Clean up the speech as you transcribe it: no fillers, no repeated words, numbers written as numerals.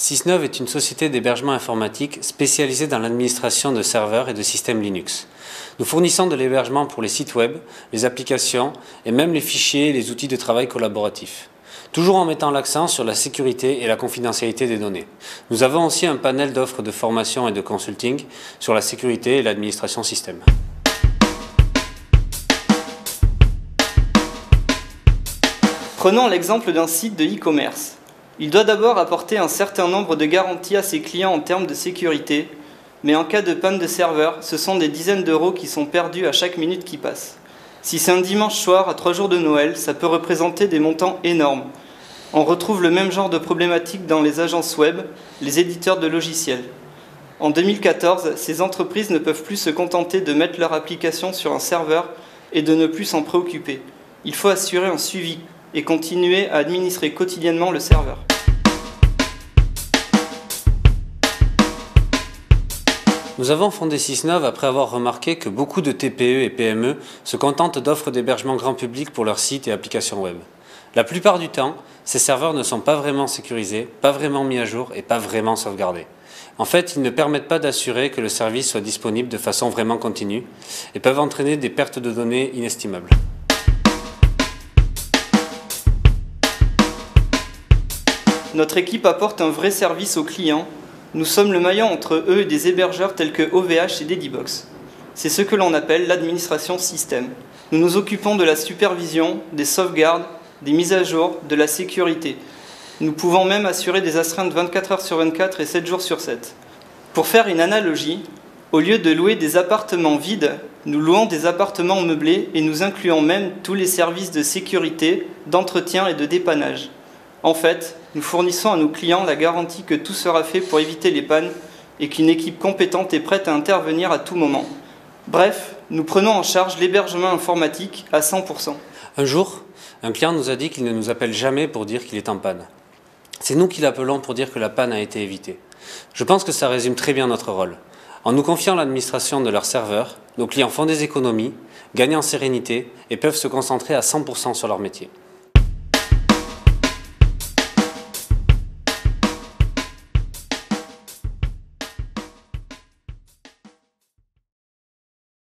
Sysnov est une société d'hébergement informatique spécialisée dans l'administration de serveurs et de systèmes Linux. Nous fournissons de l'hébergement pour les sites web, les applications et même les fichiers et les outils de travail collaboratifs. Toujours en mettant l'accent sur la sécurité et la confidentialité des données. Nous avons aussi un panel d'offres de formation et de consulting sur la sécurité et l'administration système. Prenons l'exemple d'un site de e-commerce. Il doit d'abord apporter un certain nombre de garanties à ses clients en termes de sécurité, mais en cas de panne de serveur, ce sont des dizaines d'euros qui sont perdus à chaque minute qui passe. Si c'est un dimanche soir à 3 jours de Noël, ça peut représenter des montants énormes. On retrouve le même genre de problématique dans les agences web, les éditeurs de logiciels. En 2014, ces entreprises ne peuvent plus se contenter de mettre leur application sur un serveur et de ne plus s'en préoccuper. Il faut assurer un suivi et continuer à administrer quotidiennement le serveur. Nous avons fondé Sysnov après avoir remarqué que beaucoup de TPE et PME se contentent d'offres d'hébergement grand public pour leurs sites et applications web. La plupart du temps, ces serveurs ne sont pas vraiment sécurisés, pas vraiment mis à jour et pas vraiment sauvegardés. En fait, ils ne permettent pas d'assurer que le service soit disponible de façon vraiment continue et peuvent entraîner des pertes de données inestimables. Notre équipe apporte un vrai service aux clients. Nous sommes le maillon entre eux et des hébergeurs tels que OVH et Dedibox. C'est ce que l'on appelle l'administration système. Nous nous occupons de la supervision, des sauvegardes, des mises à jour, de la sécurité. Nous pouvons même assurer des astreintes 24 heures sur 24 et 7 jours sur 7. Pour faire une analogie, au lieu de louer des appartements vides, nous louons des appartements meublés et nous incluons même tous les services de sécurité, d'entretien et de dépannage. En fait, nous fournissons à nos clients la garantie que tout sera fait pour éviter les pannes et qu'une équipe compétente est prête à intervenir à tout moment. Bref, nous prenons en charge l'hébergement informatique à 100%. Un jour, un client nous a dit qu'il ne nous appelle jamais pour dire qu'il est en panne. C'est nous qui l'appelons pour dire que la panne a été évitée. Je pense que ça résume très bien notre rôle. En nous confiant l'administration de leurs serveurs, nos clients font des économies, gagnent en sérénité et peuvent se concentrer à 100% sur leur métier.